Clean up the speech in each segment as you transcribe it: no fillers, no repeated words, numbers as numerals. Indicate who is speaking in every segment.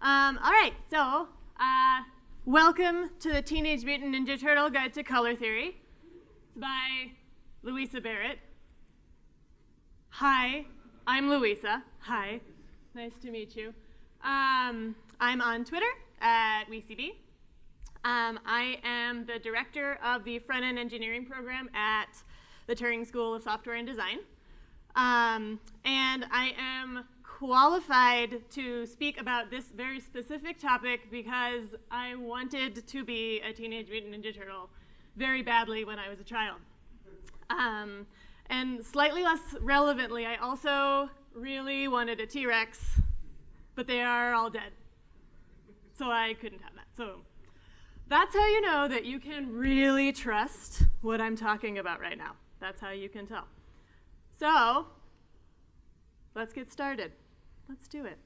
Speaker 1: All right, so welcome to the Teenage Mutant Ninja Turtle Guide to Color Theory. It's by Louisa Barrett. Hi, I'm Louisa. Hi, nice to meet you. I'm on Twitter at WeCB. I am the director of the front-end engineering program at the Turing School of Software and Design. And I am qualified to speak about this very specific topic because I wanted to be a Teenage Mutant Ninja Turtle very badly when I was a child. And slightly less relevantly, I also really wanted a T-Rex, but they are all dead. So I couldn't have that. So that's how you know that you can really trust what I'm talking about right now. That's how you can tell. So let's get started. Let's do it.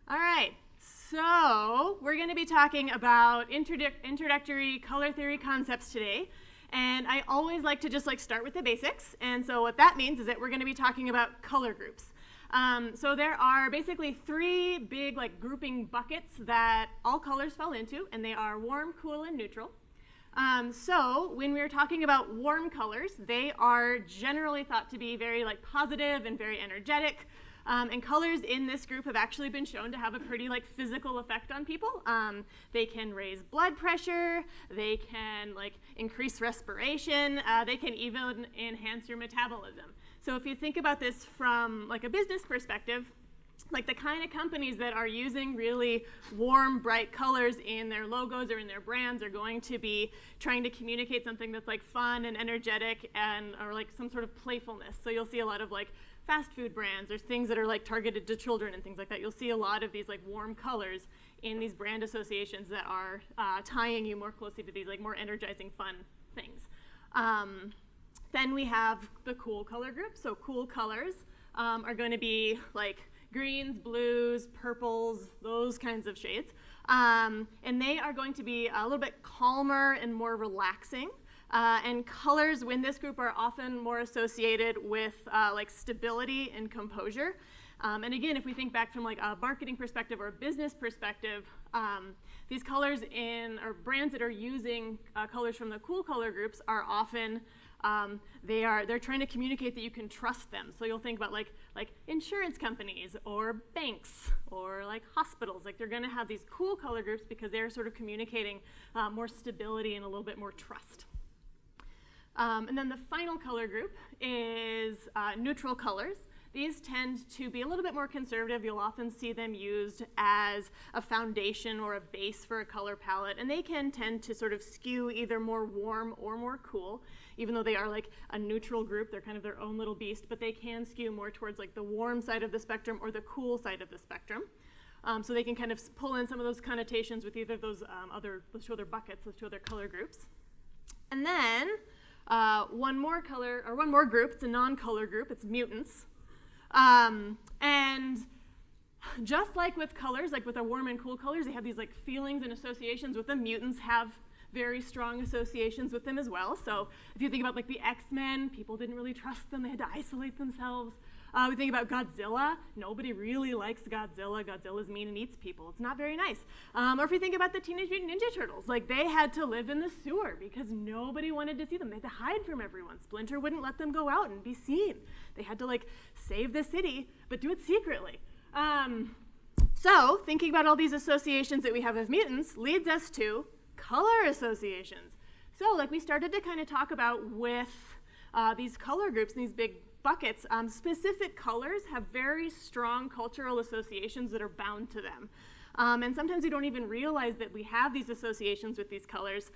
Speaker 1: All right, so we're going to be talking about introductory color theory concepts today. And I always like to just start with the basics. And so what that means is that we're going to be talking about color groups. So there are basically three big grouping buckets that all colors fall into, and they are warm, cool, and neutral. So when we're talking about warm colors, they are generally thought to be very positive and very energetic. And colors in this group have actually been shown to have a pretty physical effect on people. They can raise blood pressure, they can increase respiration, they can even enhance your metabolism. So if you think about this from a business perspective, the kind of companies that are using really warm, bright colors in their logos or in their brands are going to be trying to communicate something that's fun and energetic and or some sort of playfulness. So you'll see a lot of fast food brands or things that are targeted to children and things like that. You'll see a lot of these warm colors in these brand associations that are tying you more closely to these more energizing, fun things. Then we have the cool color group. So cool colors are going to be greens, blues, purples, those kinds of shades. And they are going to be a little bit calmer and more relaxing. And colors in this group are often more associated with stability and composure. And again, if we think back from a marketing perspective or a business perspective, these colors or brands that are using colors from the cool color groups are often they're trying to communicate that you can trust them. So you'll think about like insurance companies or banks or hospitals. They're going to have these cool color groups because they're sort of communicating more stability and a little bit more trust. And then the final color group is neutral colors. These tend to be a little bit more conservative. You'll often see them used as a foundation or a base for a color palette, and they can tend to sort of skew either more warm or more cool. Even though they are a neutral group, they're kind of their own little beast, but they can skew more towards the warm side of the spectrum or the cool side of the spectrum. So they can kind of pull in some of those connotations with either of those those two other buckets, those two other color groups. And then one more group, it's a non-color group, it's mutants. And just like with colors, with the warm and cool colors, they have these feelings and associations with them. Mutants have very strong associations with them as well. So if you think about the X-Men, people didn't really trust them. They had to isolate themselves. We think about Godzilla. Nobody really likes Godzilla. Godzilla's mean and eats people. It's not very nice. Or if you think about the Teenage Mutant Ninja Turtles, they had to live in the sewer because nobody wanted to see them. They had to hide from everyone. Splinter wouldn't let them go out and be seen. They had to save the city, but do it secretly. So thinking about all these associations that we have with mutants leads us to color associations. So we started to kind of talk about with these color groups, these big buckets, specific colors have very strong cultural associations that are bound to them. And sometimes we don't even realize that we have these associations with these colors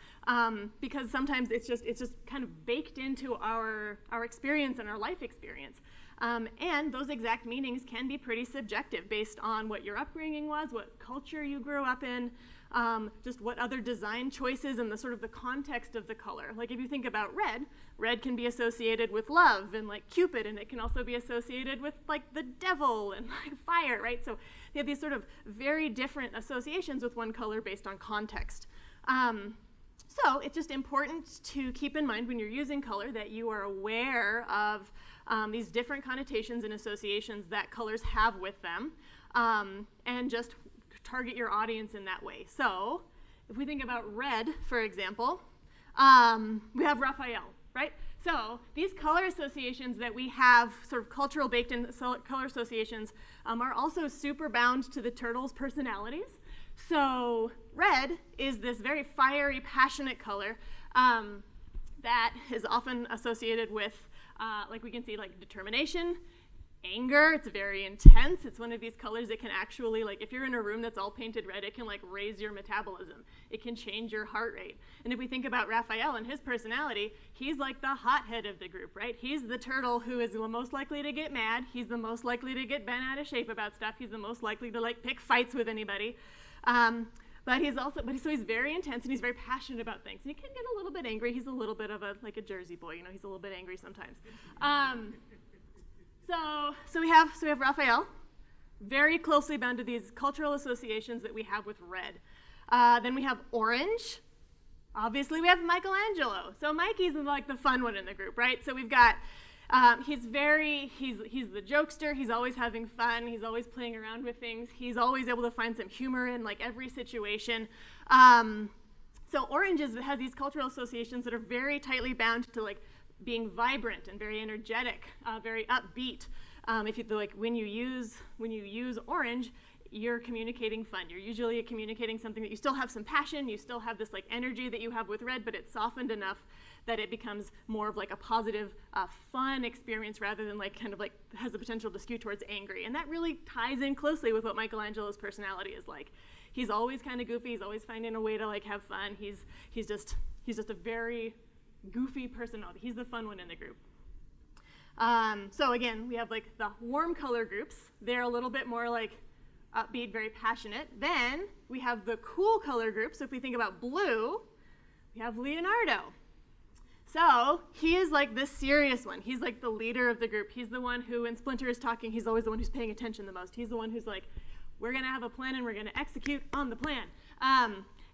Speaker 1: because sometimes it's just kind of baked into our experience and our life experience. And those exact meanings can be pretty subjective based on what your upbringing was, what culture you grew up in, just what other design choices and the sort of the context of the color. If you think about red can be associated with love and Cupid, and it can also be associated with the devil and fire, right? So they have these sort of very different associations with one color based on context. So it's just important to keep in mind when you're using color that you are aware of these different connotations and associations that colors have with them, and just target your audience in that way. So if we think about red, for example, we have Raphael, right? So these color associations that we have, sort of cultural baked-in color associations, are also super bound to the turtle's personalities. So red is this very fiery, passionate color that is often associated with, like we can see, like determination, anger. It's very intense. It's one of these colors that can actually, like, if you're in a room that's all painted red, it can like raise your metabolism. It can change your heart rate. And if we think about Raphael and his personality, he's like the hothead of the group, right? He's the turtle who is the most likely to get mad. He's the most likely to get bent out of shape about stuff. He's the most likely to like pick fights with anybody. But he's very intense and he's very passionate about things. And he can get a little bit angry. He's a little bit of like a Jersey boy, you know, he's a little bit angry sometimes. So we have Raphael, very closely bound to these cultural associations that we have with red. Then we have orange. Obviously we have Michelangelo. So Mikey's like the fun one in the group, right? So we've got, he's the jokester. He's always having fun. He's always playing around with things. He's always able to find some humor in like every situation. So orange has these cultural associations that are very tightly bound to like being vibrant and very energetic, very upbeat. If you like, when you use orange, you're communicating fun. You're usually communicating something that you still have some passion, you still have this like energy that you have with red, but it's softened enough that it becomes more of like a positive, fun experience rather than like kind of like has the potential to skew towards angry. And that really ties in closely with what Michelangelo's personality is like. He's always kind of goofy. He's always finding a way to like have fun. He's just a very goofy personality. He's the fun one in the group. So again, we have like the warm color groups. They're a little bit more like upbeat, very passionate. Then we have the cool color groups. So if we think about blue, we have Leonardo. So he is like the serious one. He's like the leader of the group. He's the one who, when Splinter is talking, he's always the one who's paying attention the most. He's the one who's like, we're going to have a plan and we're going to execute on the plan.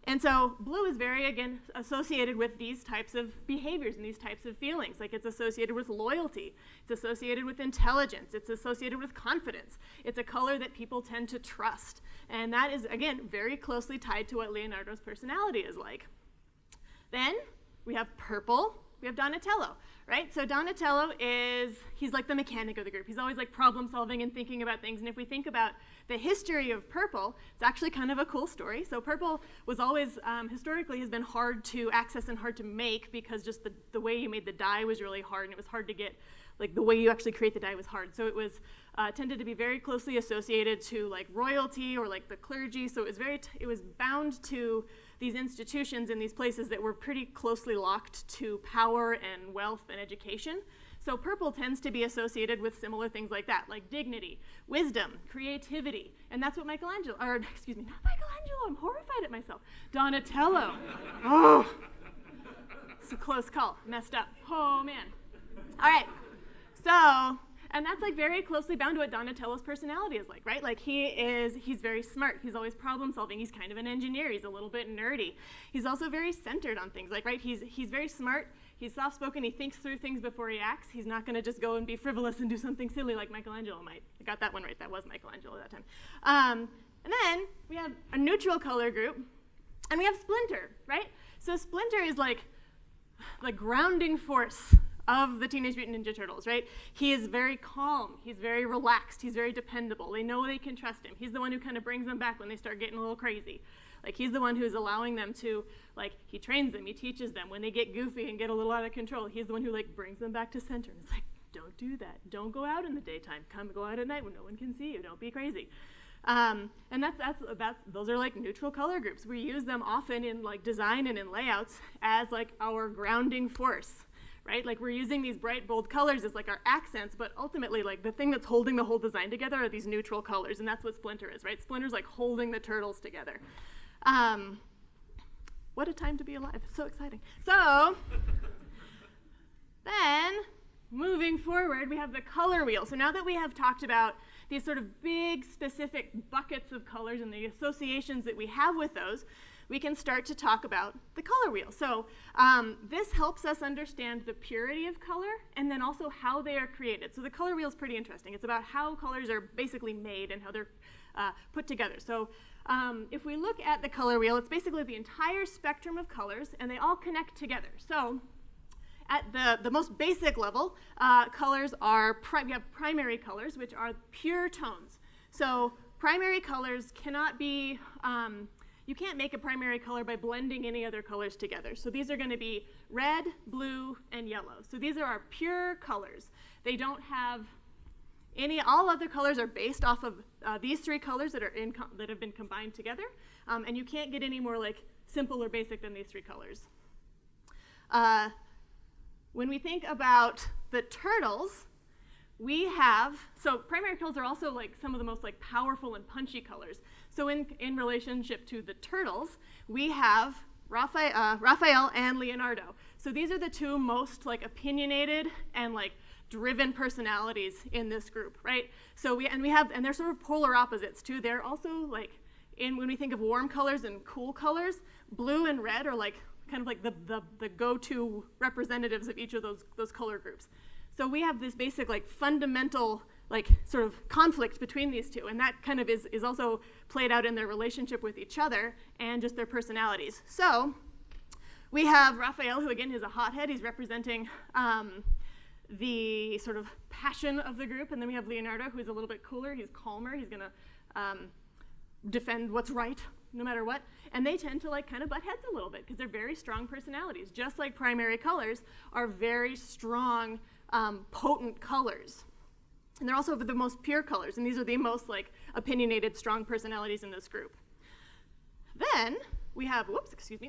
Speaker 1: And so blue is very, again, associated with these types of behaviors and these types of feelings. Like it's associated with loyalty. It's associated with intelligence. It's associated with confidence. It's a color that people tend to trust. And that is, again, very closely tied to what Leonardo's personality is like. Then we have purple. We have Donatello, right? So Donatello he's like the mechanic of the group. He's always like problem solving and thinking about things. And if we think about the history of purple, it's actually kind of a cool story. So purple was always, historically, has been hard to access and hard to make because just the way you made the dye was really hard, and it was hard to get, like the way you actually create the dye was hard. So it was tended to be very closely associated to like royalty or like the clergy. So it was bound to these institutions in these places that were pretty closely locked to power and wealth and education. So purple tends to be associated with similar things like that, like dignity, wisdom, creativity. And that's what not Michelangelo, I'm horrified at myself. Donatello. Oh, it's a close call, messed up. Oh man. All right, so, and that's like very closely bound to what Donatello's personality is like, right? Like he's very smart. He's always problem solving. He's kind of an engineer. He's a little bit nerdy. He's also very centered on things, like, right? He's very smart. He's soft-spoken. He thinks through things before he acts. He's not going to just go and be frivolous and do something silly like Michelangelo might. I got that one right. That was Michelangelo that time. And then we have a neutral color group, and we have Splinter, right? So Splinter is like the grounding force of the Teenage Mutant Ninja Turtles, right? He is very calm. He's very relaxed. He's very dependable. They know they can trust him. He's the one who kind of brings them back when they start getting a little crazy. Like, he's the one who's allowing them to, like, he trains them, he teaches them. When they get goofy and get a little out of control, he's the one who, like, brings them back to center. And it's like, don't do that. Don't go out in the daytime. Go out at night when no one can see you. Don't be crazy. And those are, like, neutral color groups. We use them often in, like, design and in layouts as, like, our grounding force, right? Like, we're using these bright, bold colors as, like, our accents, but ultimately, like, the thing that's holding the whole design together are these neutral colors, and that's what Splinter is, right? Splinter's, like, holding the turtles together. What a time to be alive. It's so exciting. So then, moving forward, we have the color wheel. So now that we have talked about these sort of big, specific buckets of colors and the associations that we have with those, we can start to talk about the color wheel. So this helps us understand the purity of color and then also how they are created. So the color wheel is pretty interesting. It's about how colors are basically made and how they're put together. So if we look at the color wheel, it's basically the entire spectrum of colors, and they all connect together. So at the most basic level, colors are, we have primary colors, which are pure tones. So primary colors cannot be, you can't make a primary color by blending any other colors together. So these are going to be red, blue, and yellow. So these are our pure colors. They don't have all other colors are based off of these three colors that have been combined together, and you can't get any more like simple or basic than these three colors. When we think about the turtles, we have, so primary colors are also like some of the most like powerful and punchy colors. So in relationship to the turtles, we have Raphael and Leonardo. So these are the two most like opinionated and like driven personalities in this group, right? So and they're sort of polar opposites too. They're also like, when we think of warm colors and cool colors, blue and red are like kind of like the go-to representatives of each of those color groups. So we have this basic like fundamental like sort of conflict between these two, and that kind of is also played out in their relationship with each other and just their personalities. So we have Raphael, who again is a hothead. He's representing the sort of passion of the group, and then we have Leonardo, who's a little bit cooler. He's calmer. He's going to defend what's right no matter what. And they tend to like kind of butt heads a little bit because they're very strong personalities, just like primary colors are very strong, potent colors. And they're also the most pure colors, and these are the most like opinionated, strong personalities in this group. Then we have,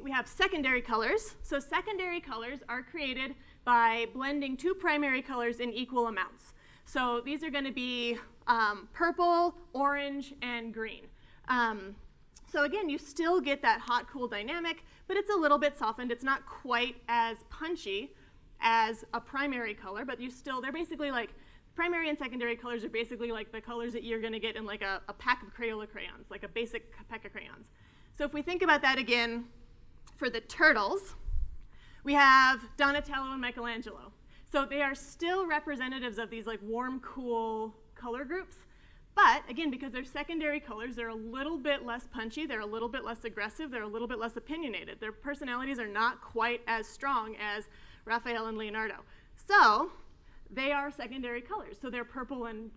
Speaker 1: we have secondary colors. So secondary colors are created by blending two primary colors in equal amounts. So these are going to be purple, orange, and green. So again, you still get that hot, cool dynamic, but it's a little bit softened. It's not quite as punchy as a primary color, but they're basically like, primary and secondary colors are basically like the colors that you're going to get in like a pack of Crayola crayons, like a basic pack of crayons. So if we think about that again for the turtles, we have Donatello and Michelangelo. So they are still representatives of these like warm, cool color groups. But again, because they're secondary colors, they're a little bit less punchy, they're a little bit less aggressive, they're a little bit less opinionated. Their personalities are not quite as strong as Raphael and Leonardo. So they are secondary colors. So they're purple and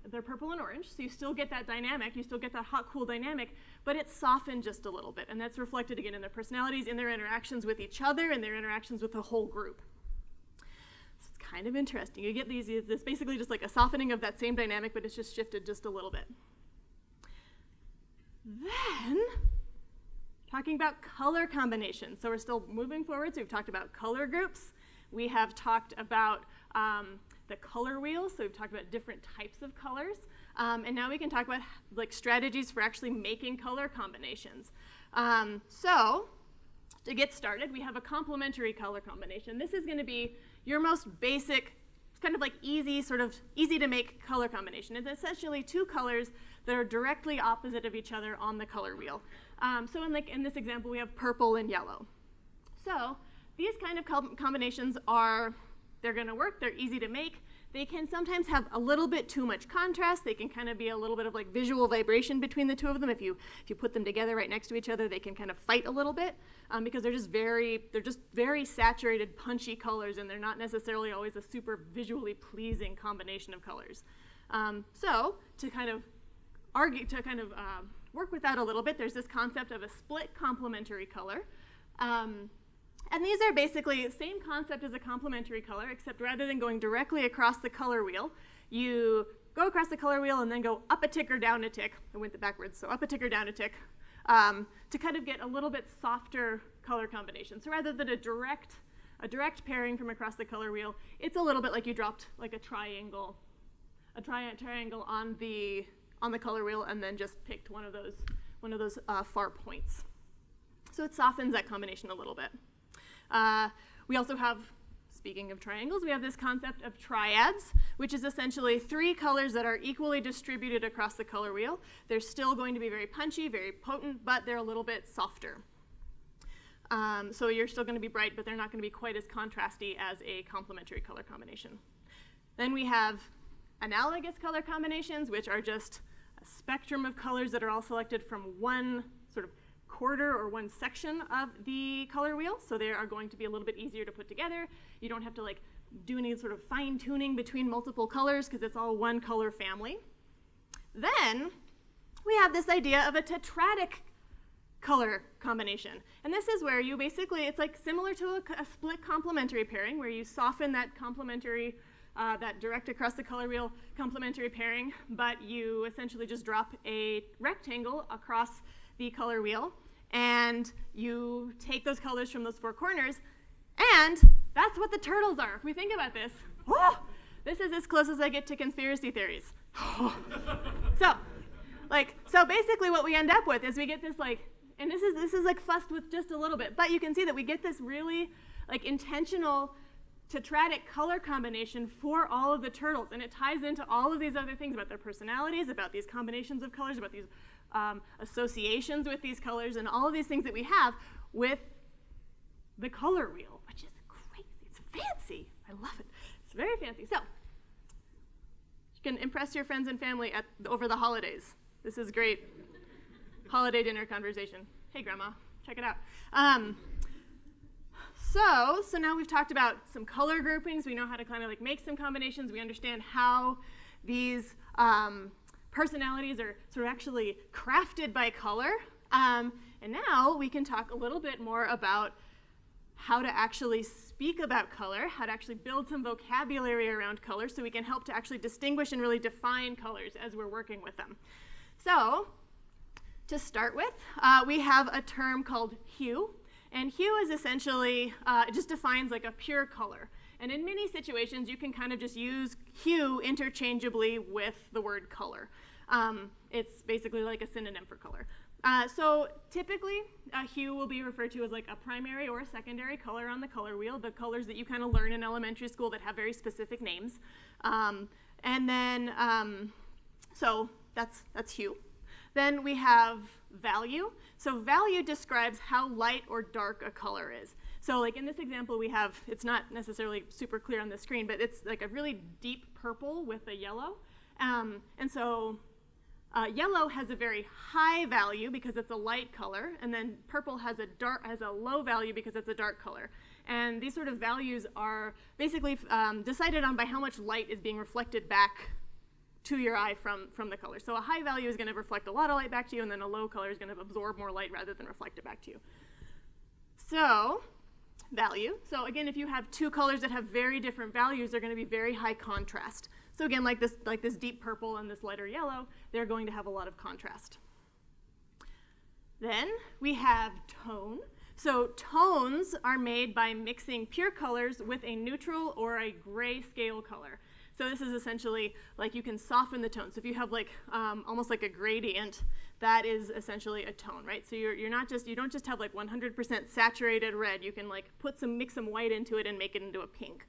Speaker 1: orange. So you still get that dynamic, you still get that hot, cool dynamic, but it's softened just a little bit. And that's reflected again in their personalities, in their interactions with each other, and their interactions with the whole group. So it's kind of interesting. You get it's basically just like a softening of that same dynamic, but it's just shifted just a little bit. Then, talking about color combinations. So we're still moving forward. So we've talked about color groups. We have talked about the color wheel, so we've talked about different types of colors, and now we can talk about like strategies for actually making color combinations. So to get started, we have a complementary color combination. This is going to be your most basic, kind of like easy to make color combination. It's essentially two colors that are directly opposite of each other on the color wheel. So in this example, we have purple and yellow. So these kind of combinations they're going to work, they're easy to make. They can sometimes have a little bit too much contrast. They can kind of be a little bit of like visual vibration between the two of them. If you put them together right next to each other, they can kind of fight a little bit because they're just very saturated, punchy colors, and they're not necessarily always a super visually pleasing combination of colors. So to kind of work with that a little bit, there's this concept of a split complementary color. And these are basically the same concept as a complementary color, except rather than going directly across the color wheel, you go across the color wheel and then go up a tick or down a tick. I went backwards, so up a tick or down a tick, to kind of get a little bit softer color combination. So rather than a direct pairing from across the color wheel, it's a little bit like you dropped like a triangle on the color wheel and then just picked one of those far points. So it softens that combination a little bit. We also have, speaking of triangles, we have this concept of triads, which is essentially three colors that are equally distributed across the color wheel. They're still going to be very punchy, very potent, but they're a little bit softer. So you're still going to be bright, but they're not going to be quite as contrasty as a complementary color combination. Then we have analogous color combinations, which are just a spectrum of colors that are all selected from one sort of quarter or one section of the color wheel. So they are going to be a little bit easier to put together. You don't have to like do any sort of fine tuning between multiple colors because it's all one color family. Then we have this idea of a tetratic color combination. And this is where you basically, it's like similar to a split complementary pairing where you soften that complementary, that direct across the color wheel complementary pairing, but you essentially just drop a rectangle across the color wheel and you take those colors from those four corners, and that's what the turtles are. If we think about this, this is as close as I get to conspiracy theories. So basically what we end up with is we get this like, and this is like fussed with just a little bit, but you can see that we get this really like intentional tetratic color combination for all of the turtles, and it ties into all of these other things about their personalities, about these combinations of colors, about these associations with these colors, and all of these things that we have with the color wheel, which is crazy. It's fancy. I love it. It's very fancy. So you can impress your friends and family over the holidays. This is great holiday dinner conversation. Hey, Grandma, check it out. So now we've talked about some color groupings. We know how to kind of like make some combinations. We understand how these personalities are sort of actually crafted by color. And now we can talk a little bit more about how to actually speak about color, how to actually build some vocabulary around color so we can help to actually distinguish and really define colors as we're working with them. So to start with, we have a term called hue. And hue is essentially, it just defines like a pure color. And in many situations, you can kind of just use hue interchangeably with the word color. It's basically like a synonym for color. So typically, hue will be referred to as like a primary or a secondary color on the color wheel, the colors that you kind of learn in elementary school that have very specific names. And then, so that's hue. Then we have value. So value describes how light or dark a color is. So like in this example we have, it's not necessarily super clear on the screen, but it's like a really deep purple with a yellow. And so yellow has a very high value because it's a light color, and then purple has a low value because it's a dark color. And these sort of values are basically decided on by how much light is being reflected back to your eye from the color. So a high value is going to reflect a lot of light back to you, and then a low color is going to absorb more light rather than reflect it back to you. So value. So again, if you have two colors that have very different values, they're going to be very high contrast. So again, like this deep purple and this lighter yellow, they're going to have a lot of contrast. Then we have tone. So tones are made by mixing pure colors with a neutral or a gray scale color. So this is essentially like you can soften the tone. So if you have like almost like a gradient, that is essentially a tone, right? So you don't just have like 100% saturated red. You can like mix some white into it and make it into a pink.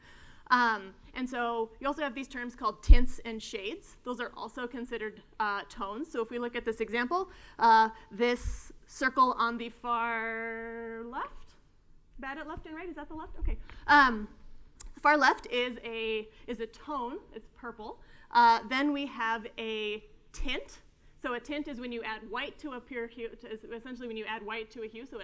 Speaker 1: And so you also have these terms called tints and shades. Those are also considered tones. So if we look at this example, this circle on the far left, bad at left and right, is that the left? Okay. The far left is a tone, it's purple. Then we have a tint. So a tint is when you add white to a pure hue, essentially when you add white to a hue, so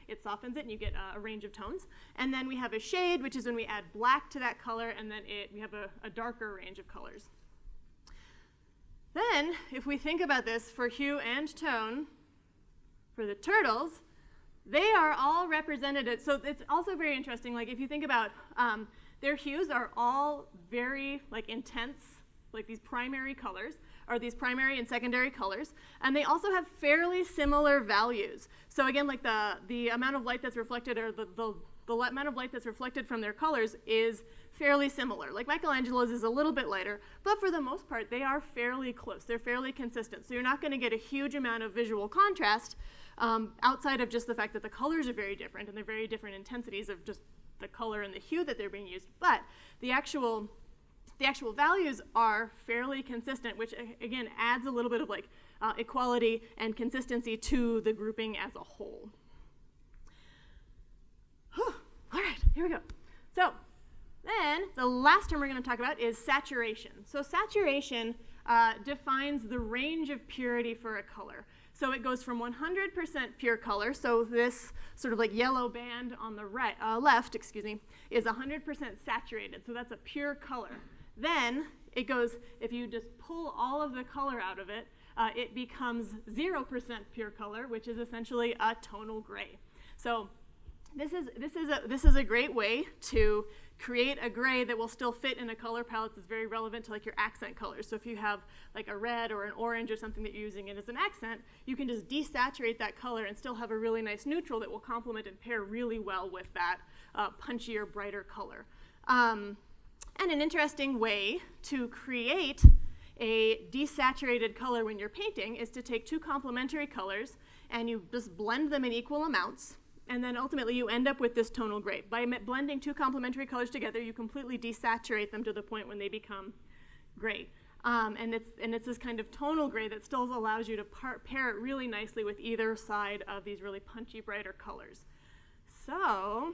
Speaker 1: it softens it and you get a range of tones. And then we have a shade, which is when we add black to that color, and then we have a darker range of colors. Then, if we think about this for hue and tone, for the turtles, they are all represented. So it's also very interesting, like if you think about their hues are all very like intense, like these primary colors, or these primary and secondary colors, and they also have fairly similar values. So again, like the amount of light that's reflected, or the amount of light that's reflected from their colors is fairly similar. Like Michelangelo's is a little bit lighter, but for the most part, they are fairly close. They're fairly consistent. So you're not going to get a huge amount of visual contrast outside of just the fact that the colors are very different, and they're very different intensities of just the color and the hue that they're being used. But the actual values are fairly consistent, which again adds a little bit of like equality and consistency to the grouping as a whole. here we go. So then the last term we're going to talk about is saturation. So saturation defines the range of purity for a color. So it goes from 100% pure color, so this sort of like yellow band on the left, is 100% saturated, so that's a pure color. Then it goes, if you just pull all of the color out of it, it becomes 0% pure color, which is essentially a tonal gray. So this is a great way to create a gray that will still fit in a color palette that's very relevant to like your accent colors. So if you have like a red or an orange or something that you're using it as an accent, you can just desaturate that color and still have a really nice neutral that will complement and pair really well with that punchier, brighter color. And an interesting way to create a desaturated color when you're painting is to take two complementary colors and you just blend them in equal amounts. And then ultimately you end up with this tonal gray. By blending two complementary colors together, you completely desaturate them to the point when they become gray. And it's this kind of tonal gray that still allows you to pair it really nicely with either side of these really punchy, brighter colors. So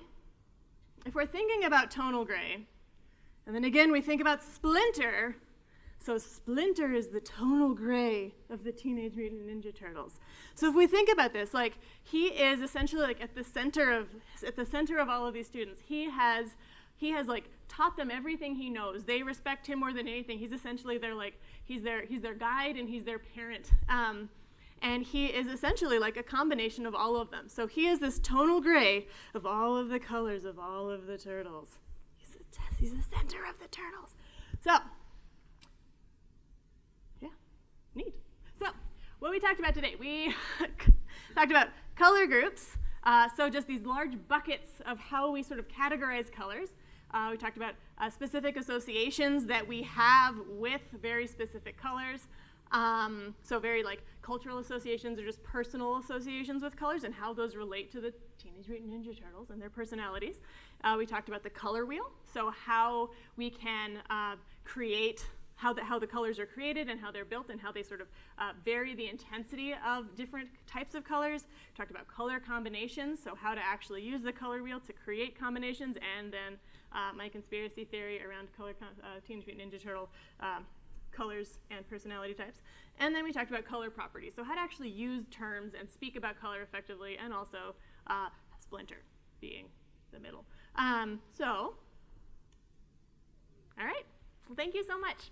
Speaker 1: if we're thinking about tonal gray, and then again we think about Splinter, so Splinter is the tonal gray of the Teenage Mutant Ninja Turtles. So if we think about this, like he is essentially like at the center of all of these students. He has like taught them everything he knows. They respect him more than anything. He's essentially he's their guide and he's their parent. And he is essentially like a combination of all of them. So he is this tonal gray of all of the colors of all of the turtles. He's the center of the turtles. So. Neat. So what we talked about today, we talked about color groups, so just these large buckets of how we sort of categorize colors. We talked about specific associations that we have with very specific colors. So very like cultural associations or just personal associations with colors and how those relate to the Teenage Mutant Ninja Turtles and their personalities. We talked about the color wheel, so how we can create how the colors are created and how they're built and how they sort of vary the intensity of different types of colors. We talked about color combinations, so how to actually use the color wheel to create combinations, and then my conspiracy theory around Teenage Mutant Ninja Turtle colors and personality types. And then we talked about color properties, so how to actually use terms and speak about color effectively, and also Splinter being the middle. All right. Well, thank you so much.